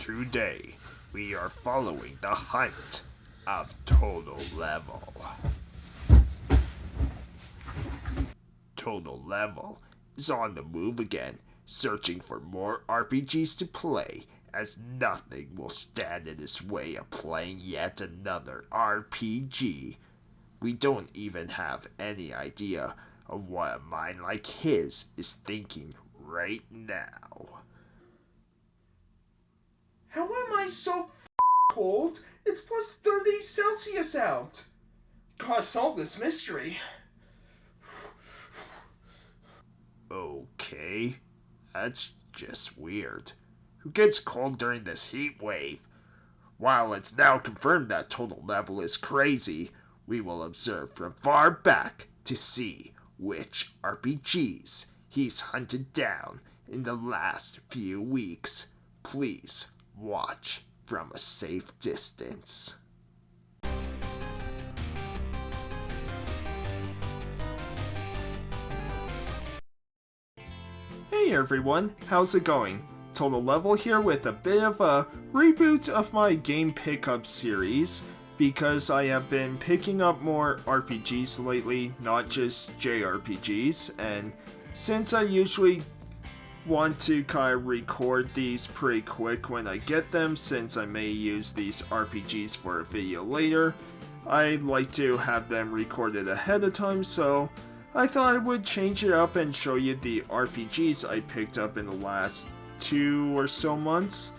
Today, we are following the hunt of Total Level. Total Level is on the move again, searching for more RPGs to play, as nothing will stand in his way of playing yet another RPG. We don't even have any idea of what a mind like his is thinking right now. How am I so cold? It's plus 30 Celsius out. Gotta solve this mystery. Okay, that's just weird. Who gets cold during this heat wave? While it's now confirmed that Total Level is crazy, we will observe from far back to see which RPGs he's hunted down in the last few weeks. Please watch from a safe distance. Hey everyone, how's it going? Total Level here with a bit of a reboot of my game pickup series, because I have been picking up more RPGs lately, not just JRPGs, and since I usually want to kind of record these pretty quick when I get them, since I may use these RPGs for a video later, I like to have them recorded ahead of time, so I thought I would change it up and show you the RPGs I picked up in the last 2 or so months,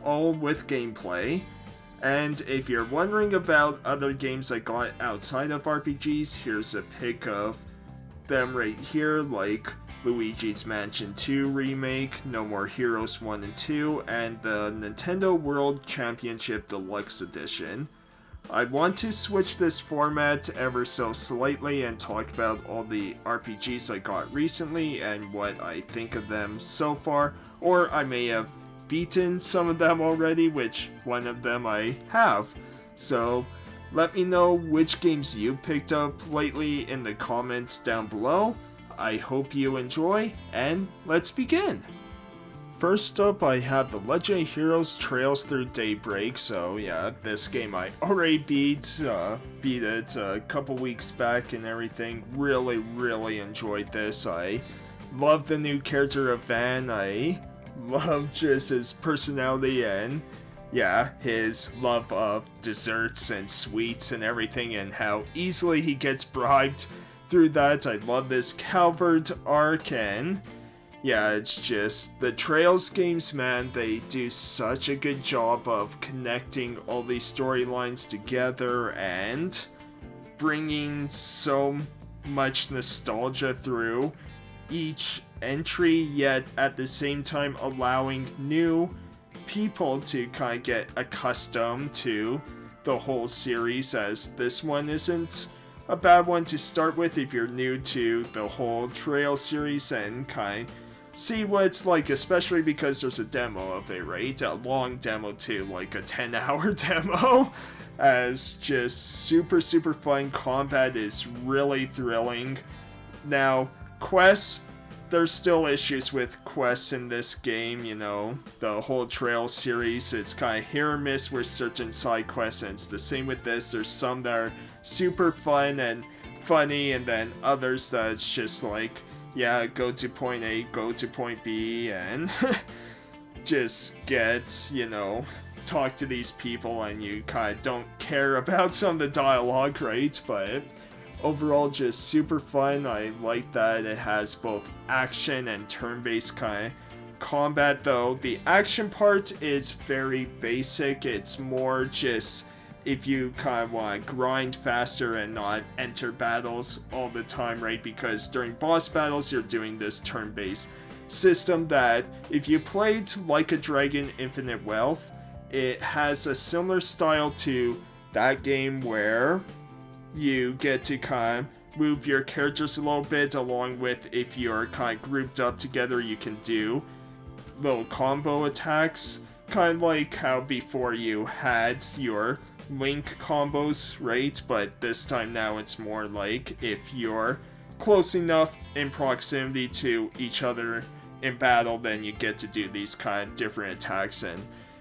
all with gameplay. And if you're wondering about other games I got outside of RPGs, here's a pic of them right here, like Luigi's Mansion 2 Remake, No More Heroes 1 and 2, and the Nintendo World Championship Deluxe Edition. I want to switch this format ever so slightly and talk about all the RPGs I got recently and what I think of them so far, or I may have beaten some of them already, which one of them I have. So let me know which games you picked up lately in the comments down below. I hope you enjoy, and let's begin! First up, I have the Legend of Heroes Trails Through Daybreak. So yeah, this game I already beat it a couple weeks back and everything. Really enjoyed this. I love the new character of Van. I love just his personality and yeah, his love of desserts and sweets and everything, and how easily he gets bribed through that. I love this Calvert arc, and yeah, it's just the Trails games, man, they do such a good job of connecting all these storylines together and bringing so much nostalgia through each entry, yet at the same time allowing new people to kind of get accustomed to the whole series, as this one isn't a bad one to start with if you're new to the whole Trail series and kind of see what it's like, especially because there's a demo of it, right? A long demo too, like a 10-hour demo, as just super fun. Combat is really thrilling. Now, quests, there's still issues with quests in this game, you know, the whole Trail series, it's kind of hit or miss with certain side quests, and it's the same with this. There's some that are super fun and funny, and then others that it's just like, yeah, go to point A, go to point B, and just get, you know, talk to these people, and you kind of don't care about some of the dialogue, right? But overall, just super fun. I like that it has both action and turn-based kind of combat, though the action part is very basic. It's more just if you kind of want to grind faster and not enter battles all the time, right? Because during boss battles, you're doing this turn-based system that if you played Like a Dragon Infinite Wealth, it has a similar style to that game where you get to kind of move your characters a little bit, along with if you're kind of grouped up together, you can do little combo attacks, kind of like how before you had your Link combos, right? But this time now it's more like if you're close enough in proximity to each other in battle, then you get to do these kind of different attacks and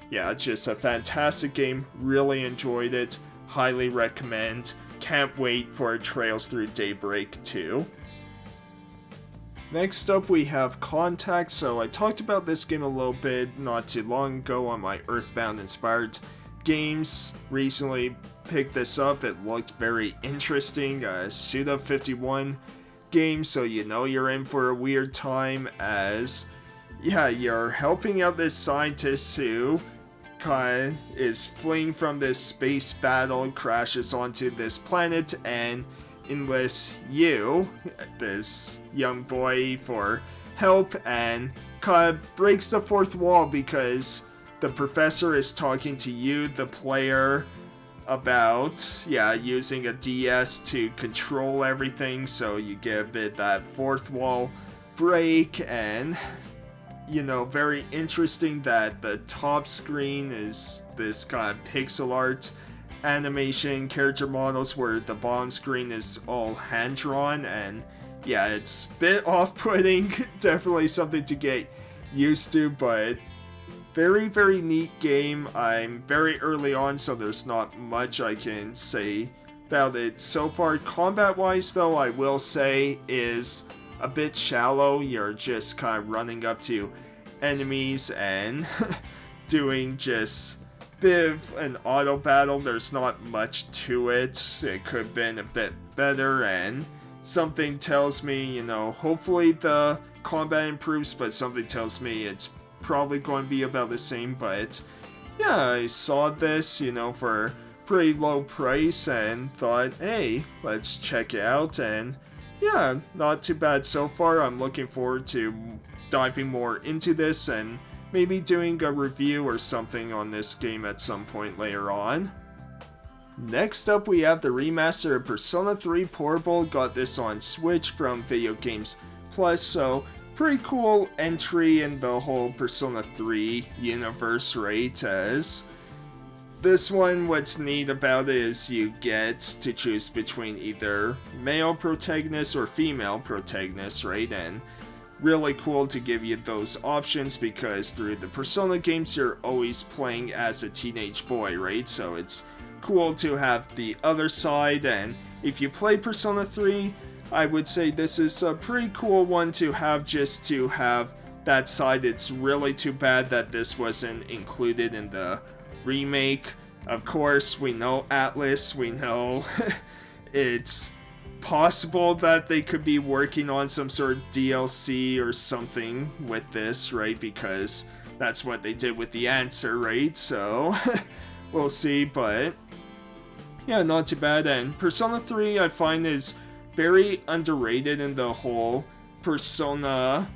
yeah, just a fantastic game. Really enjoyed it. Highly recommend. Can't wait for Trails Through Daybreak 2. Next up we have Contact. So I talked about this game a little bit not too long ago on my Earthbound inspired games. Recently picked this up. It looked very interesting. Suda 51 game, so you know you're in for a weird time as, yeah, you're helping out this scientist who kind of is fleeing from this space battle, crashes onto this planet, and enlists you, this young boy, for help, and kind of breaks the fourth wall because the professor is talking to you, the player, about, yeah, using a DS to control everything, so you get a bit that fourth wall break. And you know, very interesting that the top screen is this kind of pixel art animation character models, where the bottom screen is all hand-drawn, and yeah, it's a bit off-putting. Definitely something to get used to, but very, very neat game. I'm very early on, so there's not much I can say about it so far. Combat-wise, though, I will say is a bit shallow. You're just kind of running up to enemies and doing just a bit of an auto battle. There's not much to it. It could have been a bit better, and something tells me, you know, hopefully the combat improves, but something tells me it's probably going to be about the same. But yeah, I saw this, you know, for pretty low price and thought, hey, let's check it out, and yeah, not too bad so far. I'm looking forward to diving more into this and maybe doing a review or something on this game at some point later on. Next up, we have the remaster of Persona 3 Portable. Got this on Switch from Video Games Plus, so pretty cool entry in the whole Persona 3 universe, right? As this one, what's neat about it is you get to choose between either male protagonist or female protagonist, right? And really cool to give you those options, because through the Persona games you're always playing as a teenage boy, right? So it's cool to have the other side, and if you play Persona 3, I would say this is a pretty cool one to have, just to have that side. It's really too bad that this wasn't included in the remake. Of course, we know Atlas, we know it's possible that they could be working on some sort of DLC or something with this, right? Because that's what they did with the answer, right? So we'll see, but yeah, not too bad. And Persona 3 I find is very underrated in the whole Persona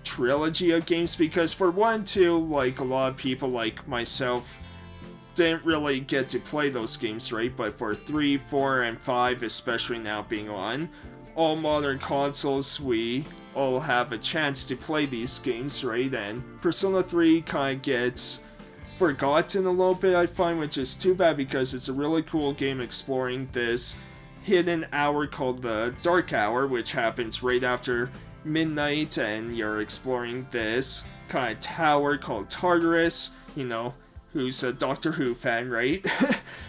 trilogy of games, because for 1 and 2, like, a lot of people like myself didn't really get to play those games, right? But for 3, 4, and 5, especially now being on all modern consoles, we all have a chance to play these games, right? And Persona 3 kind of gets forgotten a little bit, I find, which is too bad, because it's a really cool game exploring this hidden hour called the Dark Hour, which happens right after midnight, and you're exploring this kind of tower called Tartarus, you know, who's a Doctor Who fan, right?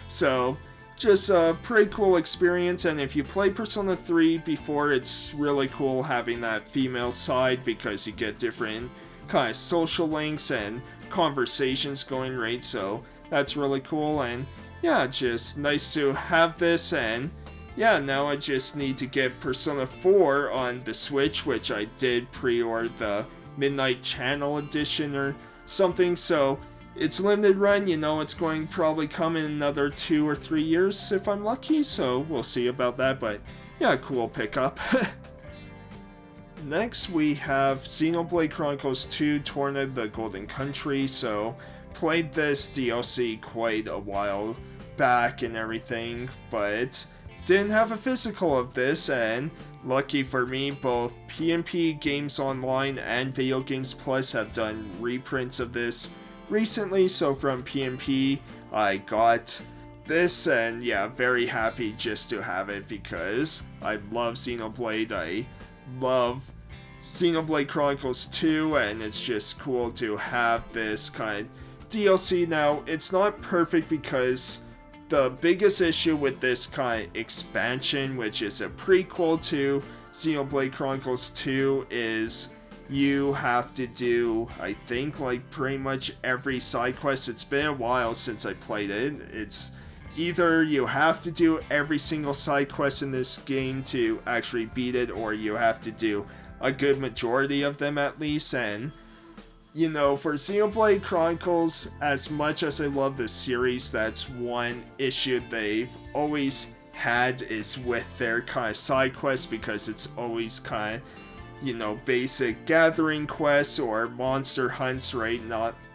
So, just a pretty cool experience, and if you play Persona 3 before, it's really cool having that female side, because you get different kind of social links and conversations going, right? So, that's really cool, and yeah, just nice to have this. And yeah, now I just need to get Persona 4 on the Switch, which I did pre-order the Midnight Channel Edition or something, so it's limited run, you know, it's going to probably come in another 2 or 3 years if I'm lucky, so we'll see about that, but yeah, cool pickup. Next we have Xenoblade Chronicles 2 Torna the Golden Country. So played this DLC quite a while back and everything, but didn't have a physical of this, and lucky for me, both PNP Games Online and Video Games Plus have done reprints of this recently. So from PNP I got this, and yeah, very happy just to have it, because I love Xenoblade, I love Xenoblade Chronicles 2, and it's just cool to have this kind of DLC now, it's not perfect because the biggest issue with this kind of expansion, which is a prequel to Xenoblade Chronicles 2, is you have to do, I think, like pretty much every side quest. It's been a while since I played it. It's either you have to do every single side quest in this game to actually beat it, or you have to do a good majority of them at least. And you know, for Xenoblade Chronicles, as much as I love the series, that's one issue they've always had is with their kind of side quests, because it's always kind of, you know, basic gathering quests or monster hunts, right?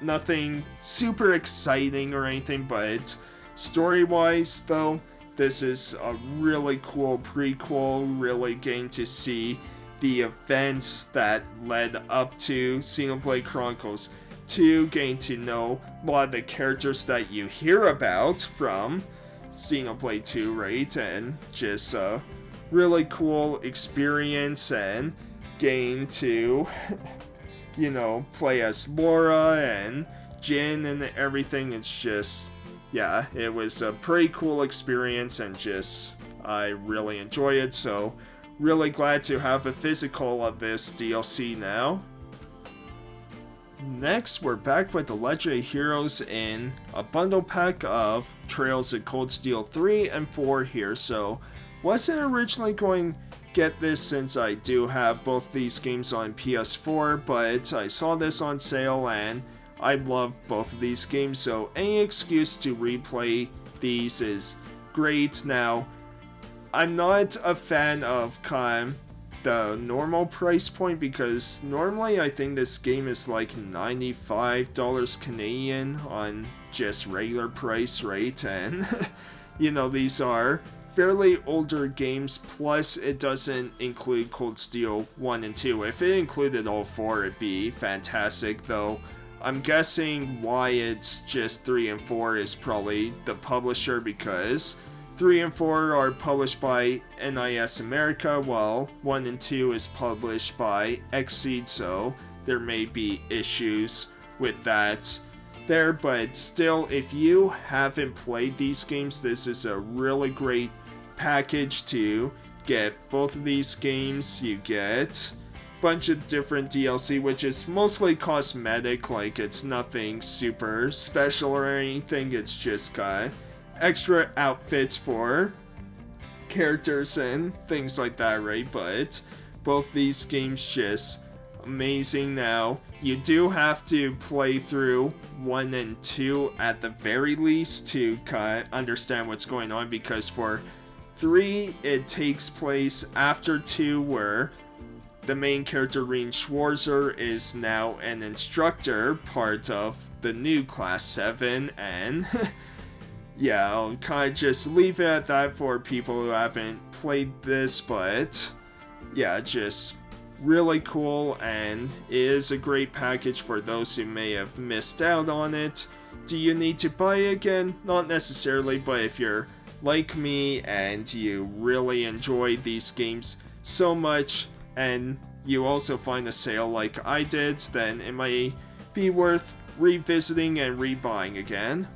Nothing super exciting or anything, but story-wise, though, this is a really cool prequel, really getting to see the events that led up to Xenoblade Chronicles 2, getting to know a lot of the characters that you hear about from Xenoblade 2, right? And just a really cool experience, and getting to, you know, play as Laura and Jin and everything. It's just, yeah, it was a pretty cool experience, and just, I really enjoy it, so really glad to have a physical of this DLC now. Next, we're back with the Legendary Heroes in a bundle pack of Trails of Cold Steel 3 and 4 here. So, wasn't originally going to get this since I do have both these games on PS4, but I saw this on sale and I love both of these games, so any excuse to replay these is great. Now, I'm not a fan of kind of the normal price point, because normally I think this game is like $95 Canadian on just regular price, right? And you know, these are fairly older games, plus it doesn't include Cold Steel 1 and 2. If it included all 4, it'd be fantastic, though I'm guessing why it's just 3 and 4 is probably the publisher, because 3 and 4 are published by NIS America, while 1 and 2 is published by Xseed, so there may be issues with that there. But still, if you haven't played these games, this is a really great package to get both of these games. You get a bunch of different DLC, which is mostly cosmetic, like it's nothing super special or anything, it's just got extra outfits for characters and things like that, right? But both these games just amazing. Now, you do have to play through 1 and 2 at the very least to kind of understand what's going on, because for 3 it takes place after 2, where the main character Reen Schwarzer is now an instructor, part of the new Class 7, and yeah, I'll kind of just leave it at that for people who haven't played this, but yeah, just really cool, and it is a great package for those who may have missed out on it. Do you need to buy it again? Not necessarily, but if you're like me and you really enjoy these games so much, and you also find a sale like I did, then it might be worth revisiting and rebuying again.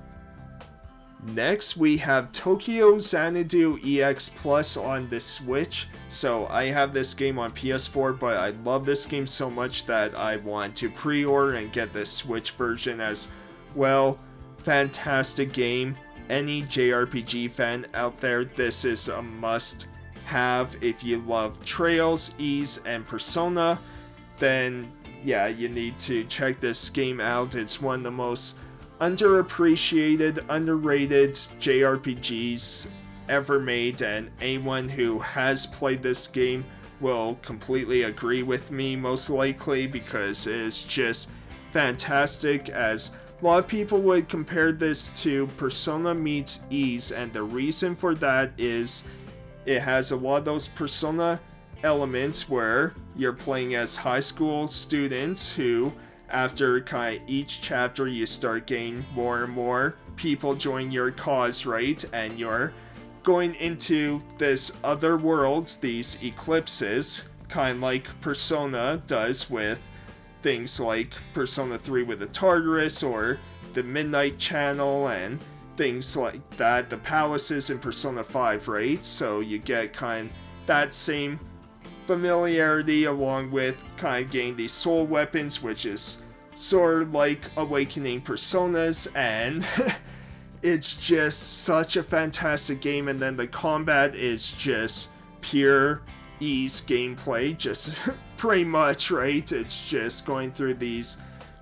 Next, we have Tokyo Xanadu EX Plus on the Switch. So I have this game on PS4, but I love this game so much that I want to pre-order and get the Switch version as well. Fantastic game. Any JRPG fan out there, this is a must-have. If you love Trails, Ys, and Persona, then yeah, you need to check this game out. It's one of the most underappreciated, underrated JRPGs ever made, and anyone who has played this game will completely agree with me, most likely, because it's just fantastic. As a lot of people would compare this to Persona meets Ys, and the reason for that is it has a lot of those Persona elements where you're playing as high school students who, after kind of each chapter, you start getting more and more people join your cause, right? And you're going into this other world, these eclipses, kind of like Persona does with things like Persona 3 with the Tartarus, or the Midnight Channel and things like that, the palaces in Persona 5, right? So you get kind of that same familiarity along with kind of getting these soul weapons, which is sort of like Awakening Personas, and it's just such a fantastic game. And then the combat is just pure ease gameplay, just pretty much, right? It's just going through these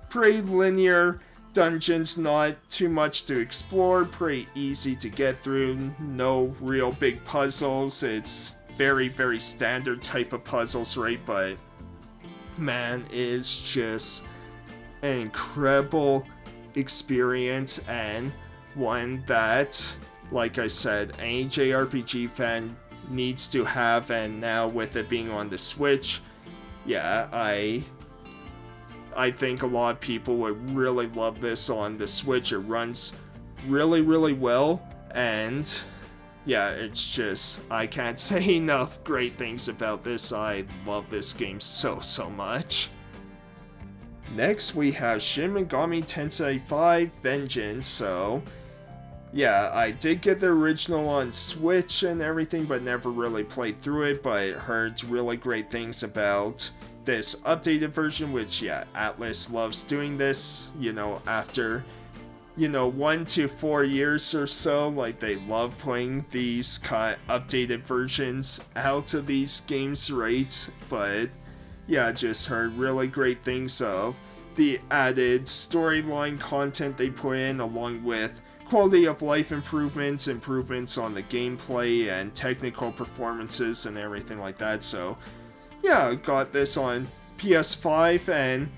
pretty linear dungeons, not too much to explore, pretty easy to get through, no real big puzzles. It's very, very standard type of puzzles, right? But man, it's just an incredible experience, and one that, like I said, any JRPG fan needs to have. And now with it being on the Switch, yeah, I think a lot of people would really love this on the Switch. It runs really, really well, and yeah, it's just, I can't say enough great things about this. I love this game so much. Next, we have Shin Megami Tensei 5 Vengeance. So yeah, I did get the original on Switch and everything, but never really played through it, but heard really great things about this updated version, which, yeah, Atlas loves doing this, after, 1 to 4 years or so. Like, they love putting these kind of updated versions out of these games, right? But yeah, just heard really great things of the added storyline content they put in, along with quality of life improvements on the gameplay and technical performances and everything like that. So yeah, got this on PS5, and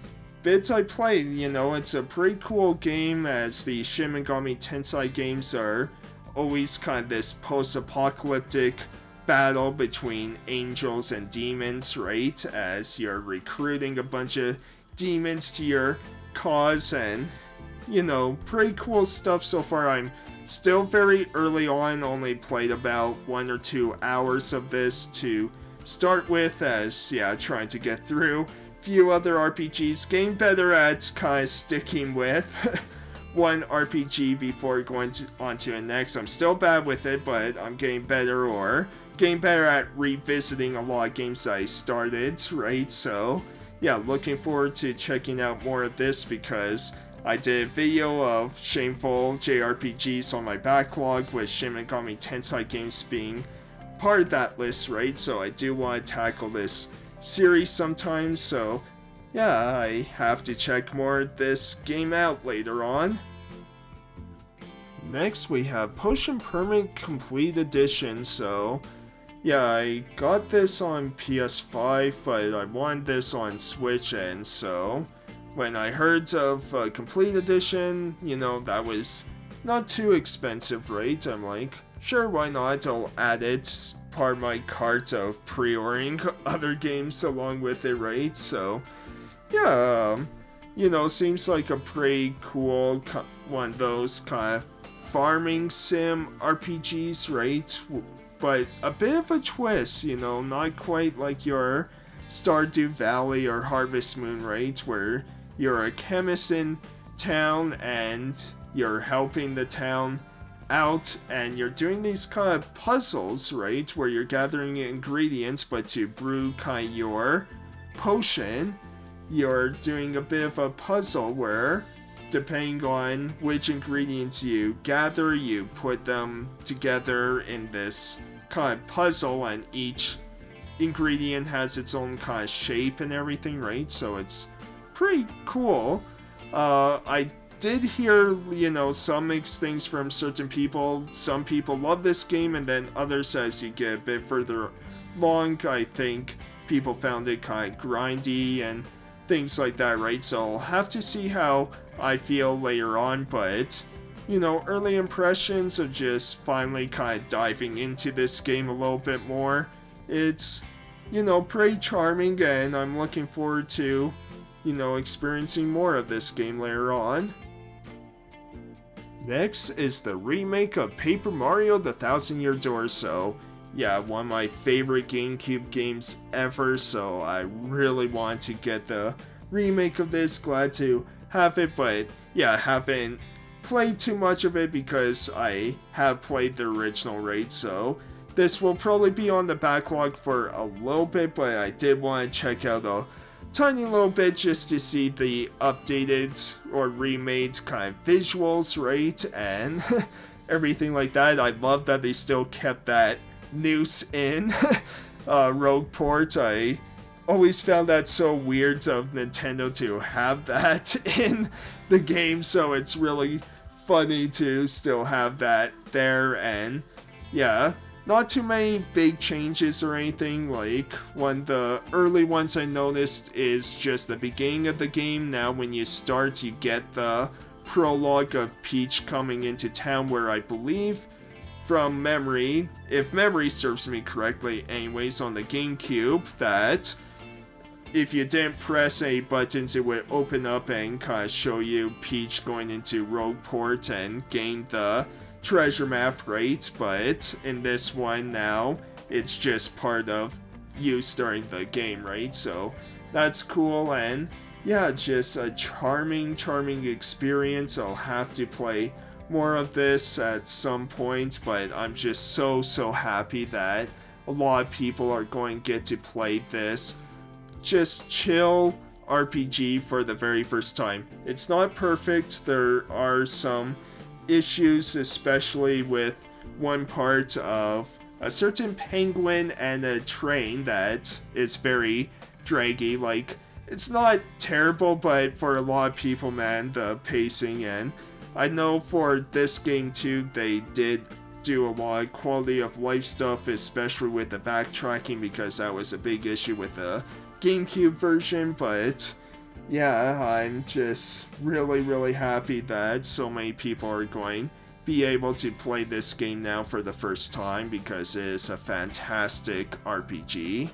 bits I played, it's a pretty cool game, as the Shin Megami Tensei games are always kind of this post-apocalyptic battle between angels and demons, right? As you're recruiting a bunch of demons to your cause, and pretty cool stuff so far. I'm still very early on, only played about 1 or 2 hours of this to start with, as yeah, trying to get through a few other RPGs, getting better at kind of sticking with one RPG before going on to the next. I'm still bad with it, but I'm getting better at revisiting a lot of games I started, right? So yeah, looking forward to checking out more of this, because I did a video of shameful JRPGs on my backlog, with Shin Megami Tensei games being part of that list, right? So I do want to tackle this series sometime, so yeah, I have to check more of this game out later on. Next, we have Potion Permit Complete Edition. So yeah, I got this on PS5, but I wanted this on Switch, and so when I heard of Complete Edition, that was not too expensive, right? I'm like, sure, why not? I'll add it, part of my cart of pre-ordering other games along with it, right? So yeah, seems like a pretty cool one of those kind of farming sim RPGs, right? But a bit of a twist, not quite like your Stardew Valley or Harvest Moon, right? Where you're a chemist in town and you're helping the town out, and you're doing these kind of puzzles, right? Where you're gathering ingredients, but to brew kind of your potion, you're doing a bit of a puzzle where, depending on which ingredients you gather, you put them together in this kind of puzzle, and each ingredient has its own kind of shape and everything, right? So it's pretty cool. I did hear, some mixed things from certain people. Some people love this game, and then others, as you get a bit further along, I think people found it kind of grindy and things like that, right? So I'll have to see how I feel later on, but early impressions of just finally kind of diving into this game a little bit more. It's, pretty charming, and I'm looking forward to, experiencing more of this game later on. Next is the remake of Paper Mario: The Thousand Year Door. So yeah, one of my favorite GameCube games ever, so I really want to get the remake of this. Glad to have it, but yeah, haven't played too much of it because I have played the original, right? So this will probably be on the backlog for a little bit, but I did want to check out a tiny little bit just to see the updated or remade kind of visuals, right? And everything like that. I love that they still kept that noose in Rogue Port. I always found that so weird of Nintendo to have that in the game, so it's really funny to still have that there. And yeah, not too many big changes or anything. Like, one of the early ones I noticed is just the beginning of the game. Now when you start, you get the prologue of Peach coming into town, where I believe, from memory, if memory serves me correctly anyways, on the GameCube, that if you didn't press any buttons, it would open up and kind of show you Peach going into Rogue Port and gain the treasure map, right? But in this one now, it's just part of you starting the game, right? So that's cool. And yeah, just a charming experience. I'll have to play more of this at some point, but I'm just so happy that a lot of people are going to get to play this just chill RPG for the very first time. It's not perfect. There are some issues, especially with one part of a certain penguin and a train that is very draggy. Like, it's not terrible, but for a lot of people, man, the pacing, and I know for this game too, they did do a lot of quality of life stuff, especially with the backtracking, because that was a big issue with the GameCube version. But yeah, I'm just really happy that so many people are going to be able to play this game now for the first time, because it is a fantastic RPG.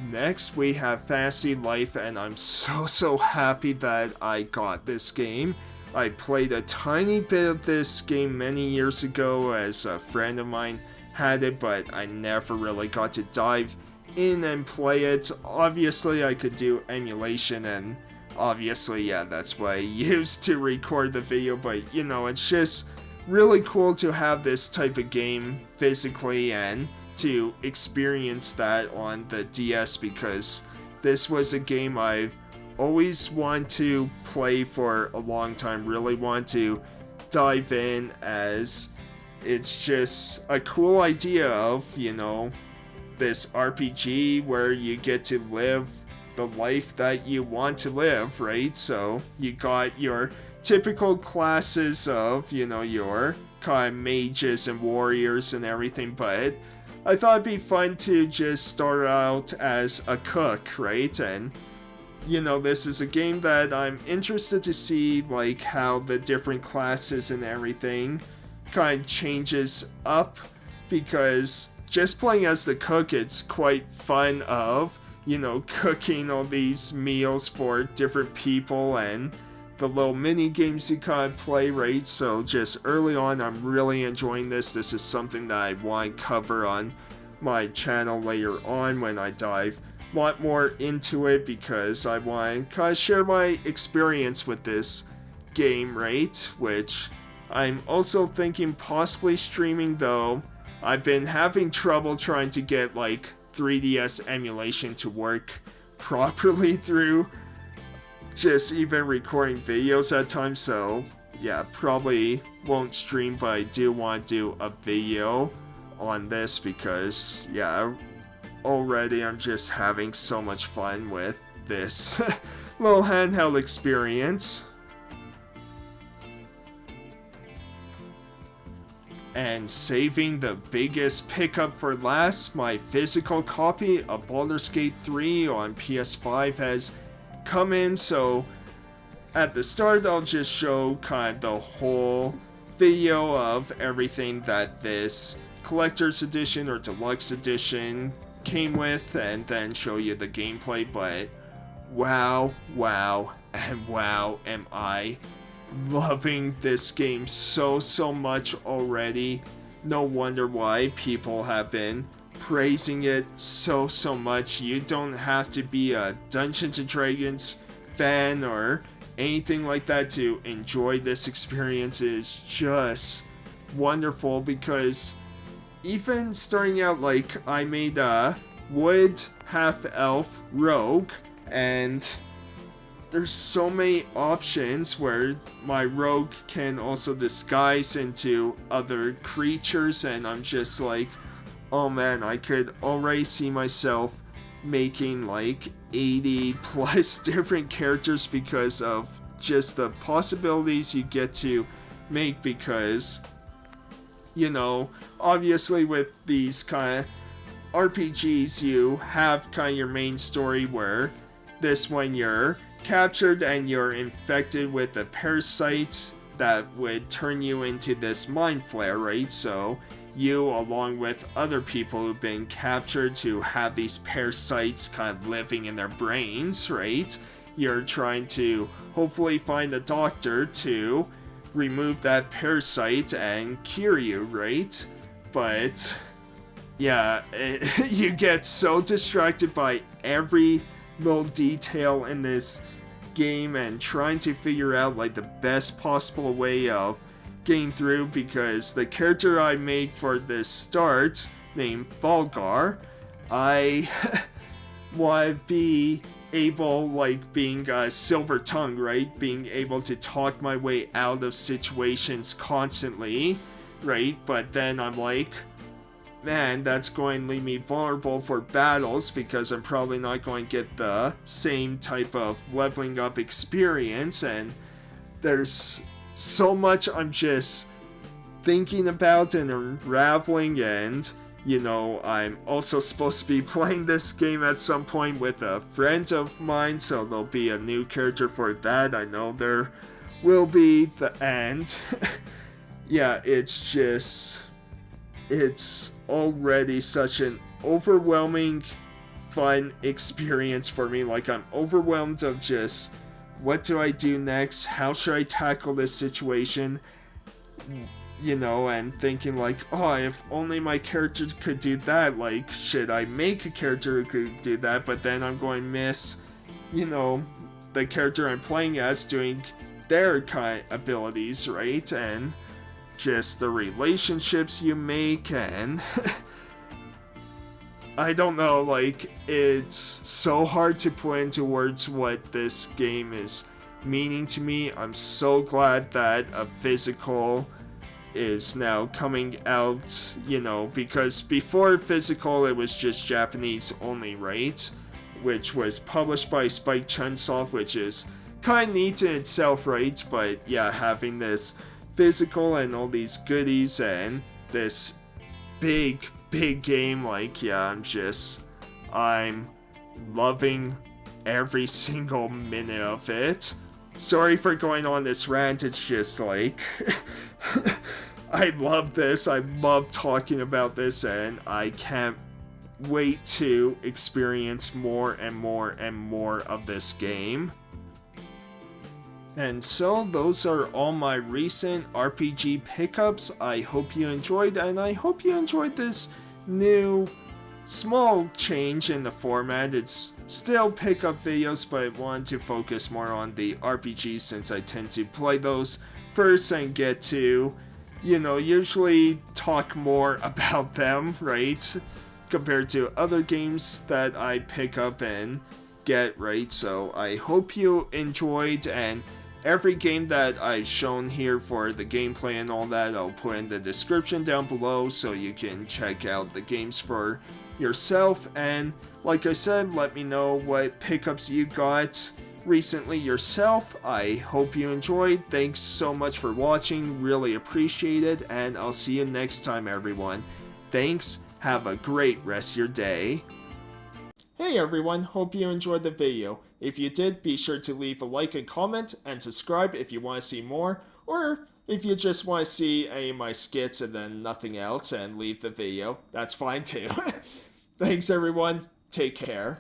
Next, we have Fantasy Life, and I'm so happy that I got this game. I played a tiny bit of this game many years ago as a friend of mine had it, but I never really got to dive in and play it. Obviously, I could do emulation, and obviously, yeah, that's what I used to record the video, but you know, it's just really cool to have this type of game physically and to experience that on the DS, because this was a game I've always wanted to play for a long time, really want to dive in, as it's just a cool idea of, you know, this RPG where you get to live the life that you want to live, right? So you got your typical classes of, you know, your kind of mages and warriors and everything, but I thought it'd be fun to just start out as a cook, right? And you know, this is a game that I'm interested to see, like, how the different classes and everything kind of changes up, because just playing as the cook, it's quite fun of, you know, cooking all these meals for different people and the little mini games you kind of play, right? So just early on, I'm really enjoying this. This is something that I want to cover on my channel later on when I dive a lot more into it, because I want to kind of share my experience with this game, right? Which I'm also thinking possibly streaming, though I've been having trouble trying to get like 3DS emulation to work properly through just even recording videos at times. So yeah, probably won't stream, but I do want to do a video on this, because yeah, already I'm just having so much fun with this little handheld experience. And saving the biggest pickup for last, my physical copy of Baldur's Gate 3 on PS5 has come in. So at the start, I'll just show kind of the whole video of everything that this collector's edition or deluxe edition came with, and then show you the gameplay. But wow am I loving this game so much already. No wonder why people have been praising it so much. You don't have to be a Dungeons and Dragons fan or anything like that to enjoy this experience is just wonderful, because even starting out, like, I made a wood half-elf rogue, and there's so many options where my rogue can also disguise into other creatures, and I'm just like, oh man, I could already see myself making like 80 plus different characters because of just the possibilities you get to make, because, you know, obviously with these kind of RPGs, you have kind of your main story, where this one you're captured and you're infected with a parasite that would turn you into this mind flare, right? So you, along with other people who've been captured who have these parasites kind of living in their brains, right? You're trying to hopefully find a doctor to remove that parasite and cure you, right? But yeah, you get so distracted by every little detail in this game and trying to figure out like the best possible way of getting through, because the character I made for this start, named Baldur, I want to be able, like, being a silver tongue, right? Being able to talk my way out of situations constantly, right? But then I'm like, man, that's going to leave me vulnerable for battles, because I'm probably not going to get the same type of leveling up experience, and there's so much I'm just thinking about and unraveling, and, you know, I'm also supposed to be playing this game at some point with a friend of mine, so there'll be a new character for that. I know there will be, and yeah, it's just, it's already such an overwhelming fun experience for me. Like, I'm overwhelmed of just, what do I do next? How should I tackle this situation? You know, and thinking like, oh, if only my character could do that. Like, should I make a character who could do that? But then I'm going to miss, you know, the character I'm playing as doing their kind of abilities, right? And just the relationships you make, and I don't know, like, it's so hard to put into words what this game is meaning to me. I'm so glad that a physical is now coming out, you know, because before physical it was just Japanese only, right? Which was published by Spike Chunsoft, which is kind of neat in itself, right? But yeah, having this physical and all these goodies and this big game, like, yeah, I'm loving every single minute of it. Sorry for going on this rant, it's just like, I love this, I love talking about this, and I can't wait to experience more and more and more of this game. And so those are all my recent RPG pickups. I hope you enjoyed, and I hope you enjoyed this new small change in the format. It's still pickup videos, but I wanted to focus more on the RPGs since I tend to play those first and get to, you know, usually talk more about them, right? Compared to other games that I pick up and get, right? So I hope you enjoyed, and every game that I've shown here for the gameplay and all that, I'll put in the description down below so you can check out the games for yourself. And like I said, let me know what pickups you got recently yourself. I hope you enjoyed. Thanks so much for watching, really appreciate it, and I'll see you next time, everyone. Thanks, have a great rest of your day. Hey everyone, hope you enjoyed the video. If you did, be sure to leave a like and comment, and subscribe if you want to see more, or if you just want to see any of my skits and then nothing else and leave the video, that's fine too. Thanks everyone, take care.